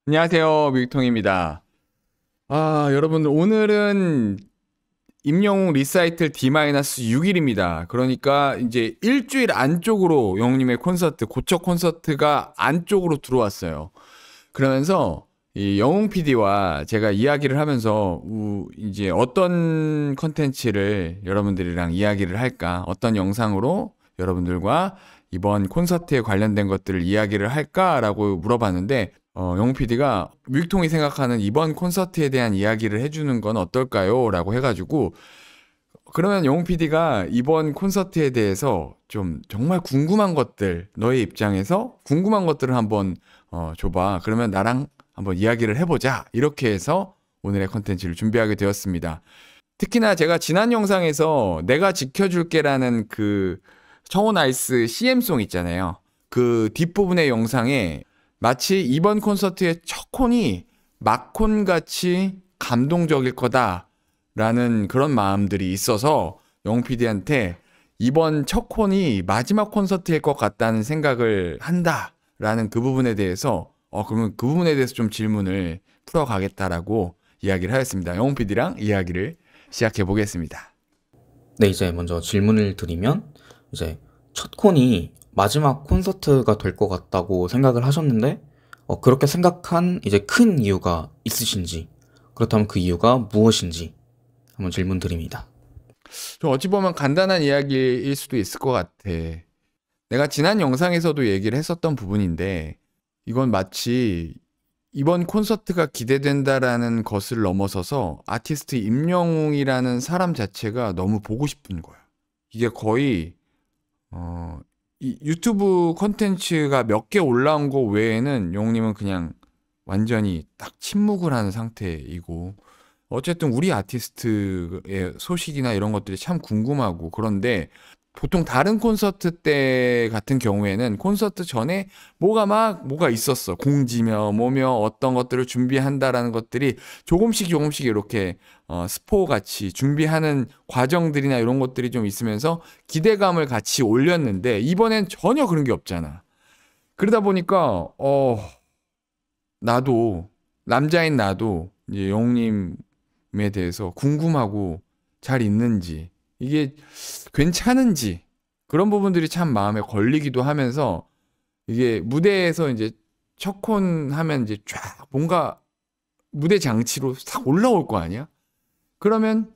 안녕하세요. 뮤통입니다. 여러분, 오늘은 임영웅 리사이틀 D-6일입니다. 그러니까 이제 일주일 안쪽으로 영웅님의 콘서트, 고척 콘서트가 안쪽으로 들어왔어요. 그러면서 이 영웅 PD와 제가 이야기를 하면서 이제 어떤 컨텐츠를 여러분들이랑 이야기를 할까, 어떤 영상으로 여러분들과 이번 콘서트에 관련된 것들을 이야기를 할까라고 물어봤는데 영웅 PD가 뮤통이 생각하는 이번 콘서트에 대한 이야기를 해주는 건 어떨까요? 라고 해가지고 그러면 영웅 PD가 이번 콘서트에 대해서 좀 정말 궁금한 것들, 너의 입장에서 궁금한 것들을 한번 줘봐. 그러면 나랑 한번 이야기를 해보자. 이렇게 해서 오늘의 컨텐츠를 준비하게 되었습니다. 특히나 제가 지난 영상에서 내가 지켜줄게라는 그 청혼 아이스 CM송 있잖아요. 그 뒷부분의 영상에 마치 이번 콘서트의 첫 콘이 막콘같이 감동적일 거다라는 그런 마음들이 있어서 영 PD한테 이번 첫 콘이 마지막 콘서트일 것 같다는 생각을 한다라는 그 부분에 대해서 그러면 그 부분에 대해서 좀 질문을 풀어가겠다라고 이야기를 하였습니다. 영 PD랑 이야기를 시작해 보겠습니다. 네, 이제 먼저 질문을 드리면, 이제 첫 콘이 마지막 콘서트가 될 것 같다고 생각을 하셨는데, 그렇게 생각한 이제 큰 이유가 있으신지, 그렇다면 그 이유가 무엇인지 한번 질문 드립니다. 좀 어찌 보면 간단한 이야기일 수도 있을 것 같아. 내가 지난 영상에서도 얘기를 했었던 부분인데, 이건 마치 이번 콘서트가 기대된다라는 것을 넘어서서 아티스트 임영웅이라는 사람 자체가 너무 보고 싶은 거야. 이게 거의 이 유튜브 콘텐츠가 몇 개 올라온 거 외에는 영웅님은 그냥 완전히 딱 침묵을 하는 상태이고 어쨌든 우리 아티스트의 소식이나 이런 것들이 참 궁금하고 그런데 보통 다른 콘서트 때 같은 경우에는 콘서트 전에 뭐가 있었어. 공지며 뭐며 어떤 것들을 준비한다라는 것들이 조금씩 이렇게 스포 같이 준비하는 과정들이나 이런 것들이 좀 있으면서 기대감을 같이 올렸는데 이번엔 전혀 그런 게 없잖아. 그러다 보니까 나도 남자인 나도 이제 영웅님에 대해서 궁금하고 잘 있는지 이게 괜찮은지 그런 부분들이 참 마음에 걸리기도 하면서 이게 무대에서 이제 첫콘 하면 이제 쫙 뭔가 무대 장치로 싹 올라올 거 아니야? 그러면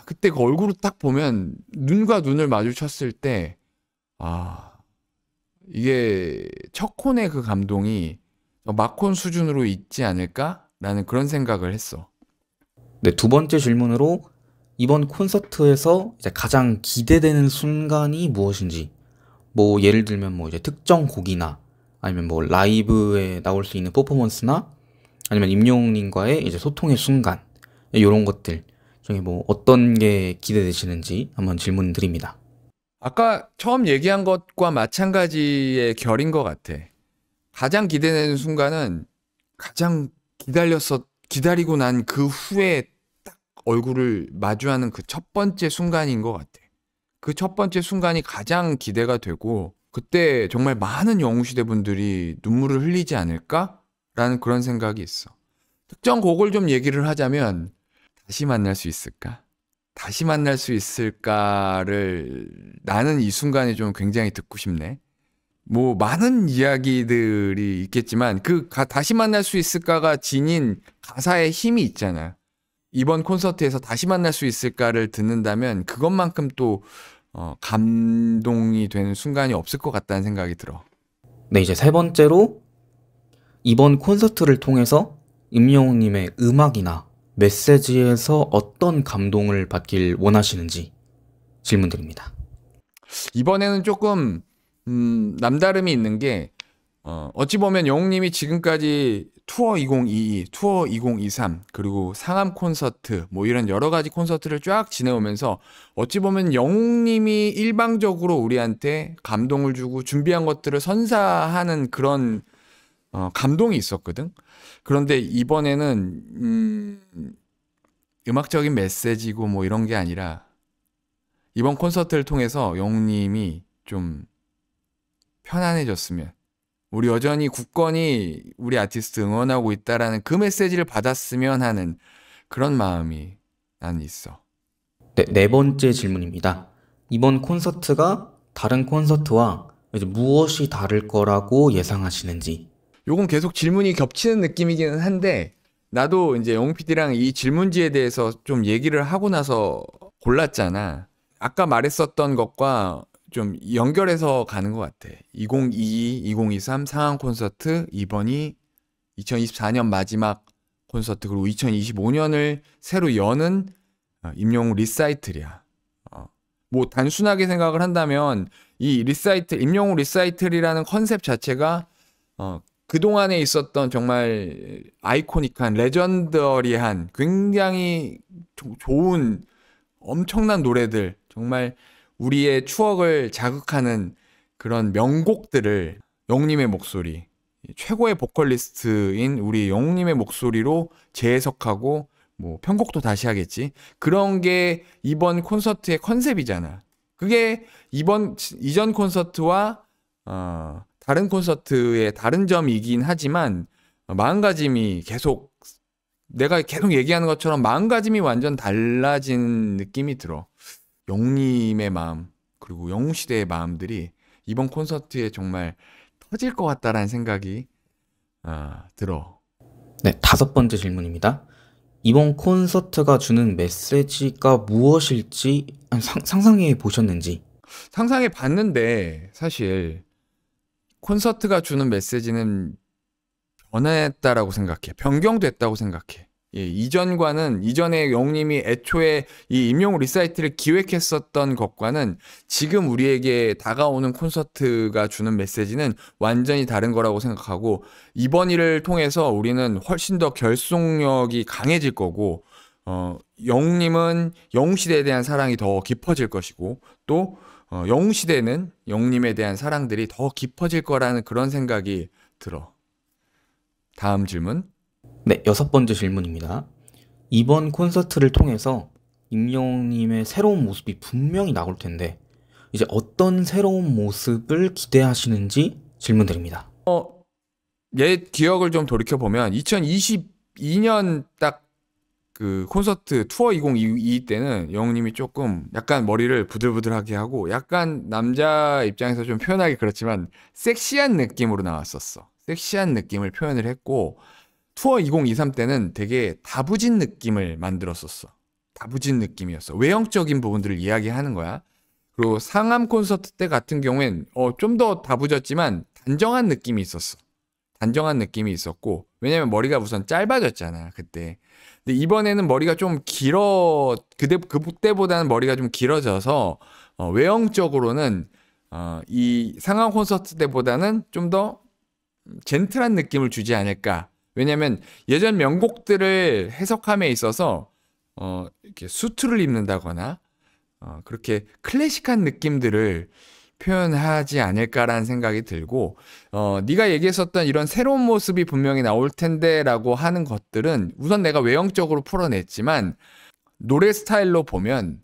그때 그 얼굴을 딱 보면 눈과 눈을 마주쳤을 때 아, 이게 첫콘의 그 감동이 막콘 수준으로 있지 않을까라는 그런 생각을 했어. 네, 두 번째 질문으로 이번 콘서트에서 이제 가장 기대되는 순간이 무엇인지, 뭐 예를 들면 뭐 이제 특정 곡이나 아니면 뭐 라이브에 나올 수 있는 퍼포먼스나 아니면 임영웅님과의 이제 소통의 순간, 이런 것들 중에 뭐 어떤 게 기대되시는지 한번 질문 드립니다. 아까 처음 얘기한 것과 마찬가지의 결인 것 같아. 가장 기대되는 순간은 가장 기다리고 난 그 후에 딱 얼굴을 마주하는 그 첫 번째 순간인 것 같아. 그 첫 번째 순간이 가장 기대가 되고, 그때 정말 많은 영웅시대 분들이 눈물을 흘리지 않을까라는 그런 생각이 있어. 특정 곡을 좀 얘기를 하자면, 다시 만날 수 있을까? 다시 만날 수 있을까를 나는 이 순간에 좀 굉장히 듣고 싶네. 뭐 많은 이야기들이 있겠지만 다시 만날 수 있을까가 지닌 가사의 힘이 있잖아. 이번 콘서트에서 다시 만날 수 있을까를 듣는다면 그것만큼 또 감동이 되는 순간이 없을 것 같다는 생각이 들어. 네, 이제 세 번째로 이번 콘서트를 통해서 임영웅님의 음악이나 메시지에서 어떤 감동을 받길 원하시는지 질문 드립니다. 이번에는 조금 남다름이 있는 게 어찌 보면 영웅님이 지금까지 투어 2022, 투어 2023, 그리고 상암 콘서트, 뭐 이런 여러 가지 콘서트를 쫙 지내오면서 어찌 보면 영웅님이 일방적으로 우리한테 감동을 주고 준비한 것들을 선사하는 그런 감동이 있었거든. 그런데 이번에는 음악적인 메시지고 뭐 이런 게 아니라 이번 콘서트를 통해서 영웅님이 좀 편안해졌으면 우리 여전히 굳건히 우리 아티스트 응원하고 있다라는 그 메시지를 받았으면 하는 그런 마음이 나는 있어. 네, 네 번째 질문입니다. 이번 콘서트가 다른 콘서트와 이제 무엇이 다를 거라고 예상하시는지. 요건 계속 질문이 겹치는 느낌이기는 한데 나도 이제 영웅 PD랑 이 질문지에 대해서 좀 얘기를 하고 나서 골랐잖아. 아까 말했었던 것과 좀 연결해서 가는 것 같아. 2022, 2023 상암 콘서트, 이번이 2024년 마지막 콘서트, 그리고 2025년을 새로 여는 임영웅 리사이틀이야. 뭐 단순하게 생각을 한다면 이 리사이틀, 임영웅 리사이틀이라는 컨셉 자체가 그동안에 있었던 정말 아이코닉한 레전더리한 굉장히 좋은 엄청난 노래들, 정말 우리의 추억을 자극하는 그런 명곡들을 영웅님의 목소리, 최고의 보컬리스트인 우리 영웅님의 목소리로 재해석하고 뭐 편곡도 다시 하겠지. 그런 게 이번 콘서트의 컨셉이잖아. 그게 이전 콘서트와 다른 콘서트의 다른 점이긴 하지만 마음가짐이 계속 내가 계속 얘기하는 것처럼 마음가짐이 완전 달라진 느낌이 들어. 영웅님의 마음 그리고 영웅시대의 마음들이 이번 콘서트에 정말 터질 것 같다라는 생각이 들어. 네, 다섯 번째 질문입니다. 이번 콘서트가 주는 메시지가 무엇일지 상상해 보셨는지. 상상해 봤는데 사실 콘서트가 주는 메시지는 변했다라고 생각해. 변경됐다고 생각해. 예, 이전에 영웅님이 애초에 이 임영웅 리사이트를 기획했었던 것과는 지금 우리에게 다가오는 콘서트가 주는 메시지는 완전히 다른 거라고 생각하고, 이번 일을 통해서 우리는 훨씬 더 결속력이 강해질 거고, 영웅님은 영웅시대에 대한 사랑이 더 깊어질 것이고, 또 영웅시대는 영웅님에 대한 사랑들이 더 깊어질 거라는 그런 생각이 들어. 다음 질문. 네, 여섯 번째 질문입니다. 이번 콘서트를 통해서 임영웅님의 새로운 모습이 분명히 나올 텐데 이제 어떤 새로운 모습을 기대하시는지 질문드립니다. 옛 기억을 좀 돌이켜보면 2022년 딱 그 콘서트 투어 2022 때는 영웅님이 조금 약간 머리를 부들부들하게 하고 약간 남자 입장에서 좀 표현하기 그렇지만 섹시한 느낌으로 나왔었어. 섹시한 느낌을 표현을 했고, 투어 2023 때는 되게 다부진 느낌을 만들었었어. 다부진 느낌이었어. 외형적인 부분들을 이야기하는 거야. 그리고 상암 콘서트 때 같은 경우엔 좀 더 다부졌지만 단정한 느낌이 있었어. 단정한 느낌이 있었고, 왜냐면 머리가 우선 짧아졌잖아 그때. 근데 이번에는 머리가 좀 그때보다는 머리가 좀 길어져서 외형적으로는 이 상암 콘서트 때보다는 좀 더 젠틀한 느낌을 주지 않을까. 왜냐면 예전 명곡들을 해석함에 있어서 이렇게 수트를 입는다거나 그렇게 클래식한 느낌들을 표현하지 않을까라는 생각이 들고, 네가 얘기했었던 이런 새로운 모습이 분명히 나올 텐데라고 하는 것들은 우선 내가 외형적으로 풀어냈지만 노래 스타일로 보면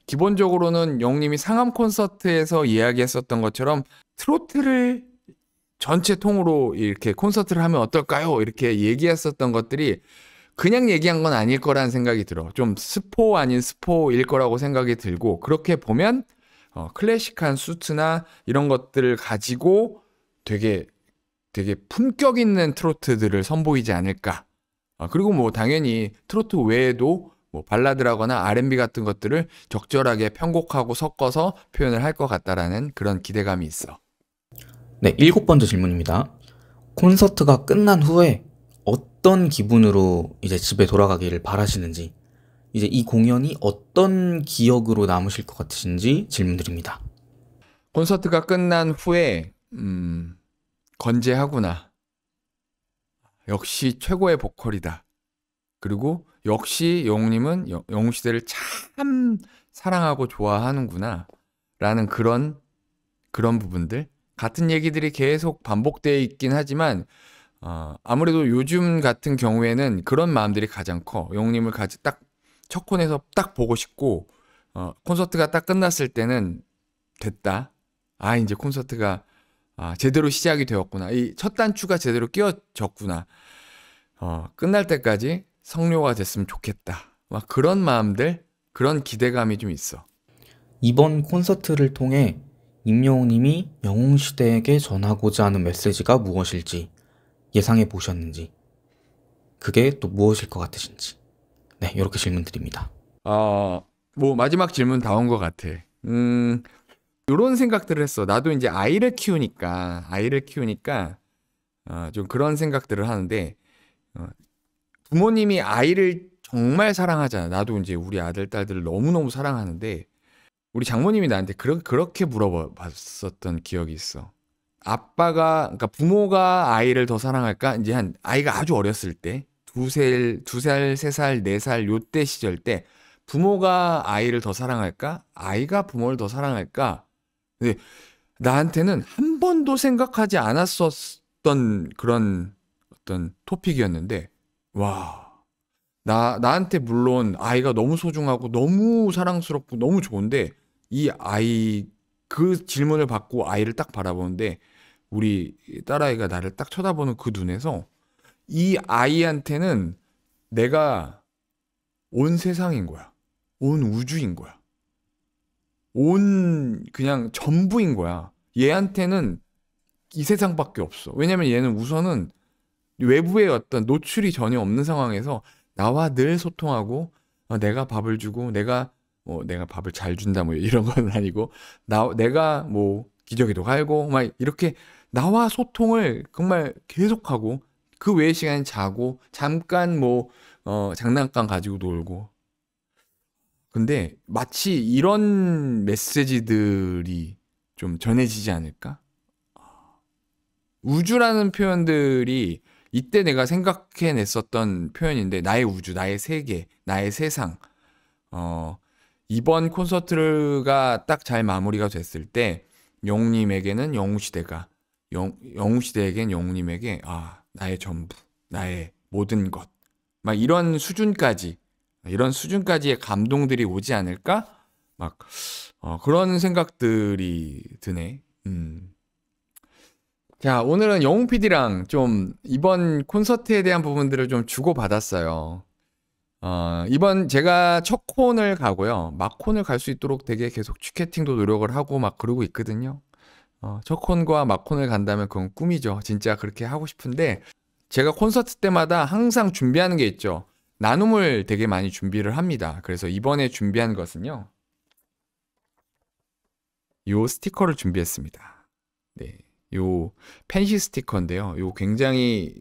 기본적으로는 영님이 상암 콘서트에서 이야기했었던 것처럼 트로트를 전체 통으로 이렇게 콘서트를 하면 어떨까요? 이렇게 얘기했었던 것들이 그냥 얘기한 건 아닐 거라는 생각이 들어. 좀 스포 아닌 스포일 거라고 생각이 들고, 그렇게 보면 클래식한 수트나 이런 것들을 가지고 되게 품격 있는 트로트들을 선보이지 않을까. 그리고 뭐 당연히 트로트 외에도 뭐 발라드라거나 R&B 같은 것들을 적절하게 편곡하고 섞어서 표현을 할 것 같다라는 그런 기대감이 있어. 네, 일곱 번째 질문입니다. 콘서트가 끝난 후에 어떤 기분으로 이제 집에 돌아가기를 바라시는지, 이제 이 공연이 어떤 기억으로 남으실 것 같으신지 질문드립니다. 콘서트가 끝난 후에 건재하구나. 역시 최고의 보컬이다. 그리고 역시 영웅님은 영웅시대를 참 사랑하고 좋아하는구나 라는 그런 부분들, 같은 얘기들이 계속 반복되어 있긴 하지만 아무래도 요즘 같은 경우에는 그런 마음들이 가장 커. 영웅님을 딱 첫 콘에서 딱 보고 싶고, 콘서트가 딱 끝났을 때는 됐다. 이제 콘서트가 제대로 시작이 되었구나. 이 첫 단추가 제대로 끼워졌구나. 끝날 때까지 성료가 됐으면 좋겠다. 막 그런 마음들, 그런 기대감이 좀 있어. 이번 콘서트를 통해 임영웅님이 영웅시대에게 전하고자 하는 메시지가 무엇일지 예상해 보셨는지, 그게 또 무엇일 것 같으신지, 네, 이렇게 질문 드립니다. 뭐 마지막 질문 다 온 것 같아. 요런 생각들을 했어. 나도 이제 아이를 키우니까 좀 그런 생각들을 하는데, 부모님이 아이를 정말 사랑하잖아. 나도 이제 우리 아들, 딸들을 너무너무 사랑하는데, 우리 장모님이 나한테 그렇게 물어봤었던 기억이 있어. 그러니까 부모가 아이를 더 사랑할까? 이제 아이가 아주 어렸을 때, 2살, 3살, 4살, 요때 시절 때, 부모가 아이를 더 사랑할까? 아이가 부모를 더 사랑할까? 근데 나한테는 한 번도 생각하지 않았었던 그런 어떤 토픽이었는데, 와, 나한테 물론 아이가 너무 소중하고 너무 사랑스럽고 너무 좋은데, 그 질문을 받고 아이를 딱 바라보는데, 우리 딸아이가 나를 딱 쳐다보는 그 눈에서 이 아이한테는 내가 온 세상인 거야. 온 우주인 거야. 그냥 전부인 거야. 얘한테는 이 세상밖에 없어. 왜냐면 얘는 우선은 외부의 어떤 노출이 전혀 없는 상황에서 나와 늘 소통하고, 내가 밥을 주고, 내가 밥을 잘 준다 뭐 이런 건 아니고, 내가 뭐 기저귀도 갈고 막 이렇게 나와 소통을 정말 계속하고, 그 외의 시간에 자고 잠깐 뭐 장난감 가지고 놀고. 근데 마치 이런 메시지들이 좀 전해지지 않을까? 우주라는 표현들이 이때 내가 생각해냈었던 표현인데, 나의 우주, 나의 세계, 나의 세상. 이번 콘서트가 딱 잘 마무리가 됐을 때, 영웅님에게는 영웅시대가, 영웅시대에겐 영웅님에게, 나의 전부, 나의 모든 것. 막 이런 수준까지의 감동들이 오지 않을까? 막, 그런 생각들이 드네. 자, 오늘은 영웅 PD랑 좀 이번 콘서트에 대한 부분들을 좀 주고받았어요. 이번 제가 첫 콘을 가고요. 막 콘을 갈 수 있도록 되게 계속 취캐팅도 노력을 하고 막 그러고 있거든요. 첫 콘과 막 콘을 간다면 그건 꿈이죠. 진짜 그렇게 하고 싶은데, 제가 콘서트 때마다 항상 준비하는 게 있죠. 나눔을 되게 많이 준비를 합니다. 그래서 이번에 준비한 것은요, 요 스티커를 준비했습니다. 네. 요 펜시 스티커인데요. 요 굉장히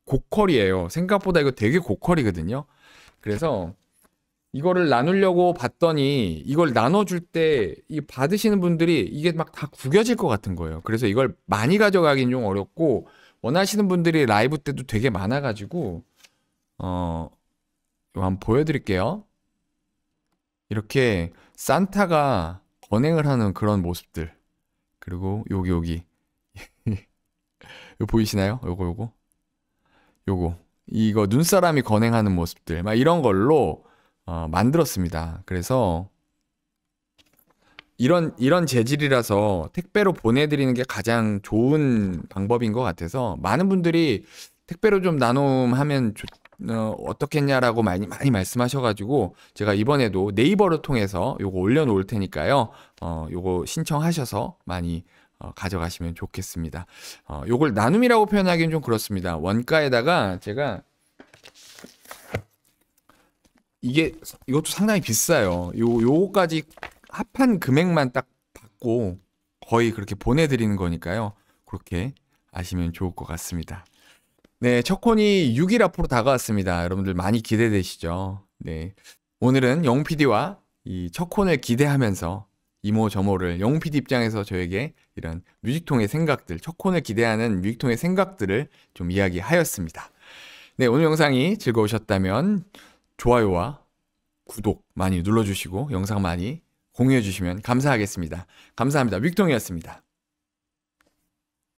고퀄이에요. 생각보다 이거 되게 고퀄이거든요. 그래서 이거를 나누려고 봤더니, 이걸 나눠줄 때 이 받으시는 분들이 이게 막 다 구겨질 것 같은 거예요. 그래서 이걸 많이 가져가긴 좀 어렵고, 원하시는 분들이 라이브 때도 되게 많아가지고, 이거 한번 보여드릴게요. 이렇게 산타가 건행을 하는 그런 모습들. 그리고 여기 이거 보이시나요? 요거 이거 눈사람이 건행하는 모습들, 막 이런 걸로 만들었습니다. 그래서 이런 재질이라서 택배로 보내드리는 게 가장 좋은 방법인 것 같아서, 많은 분들이 택배로 좀 나눔하면 어떻겠냐라고 많이 말씀하셔가지고, 제가 이번에도 네이버를 통해서 요거 올려놓을 테니까요. 요거 신청하셔서 많이 가져가시면 좋겠습니다. 요걸 나눔이라고 표현하기는 좀 그렇습니다. 원가에다가 제가 이것도 상당히 비싸요. 요거까지 합한 금액만 딱 받고 거의 그렇게 보내드리는 거니까요. 그렇게 아시면 좋을 것 같습니다. 네, 첫 콘이 6일 앞으로 다가왔습니다. 여러분들 많이 기대되시죠? 네, 오늘은 영웅 PD와 이 첫 콘을 기대하면서 이모 저모를 영웅 PD 입장에서 저에게 이런 뮤직통의 생각들, 첫 콘을 기대하는 뮤직통의 생각들을 좀 이야기하였습니다. 네, 오늘 영상이 즐거우셨다면 좋아요와 구독 많이 눌러주시고 영상 많이 공유해주시면 감사하겠습니다. 감사합니다. 뮤직통이었습니다.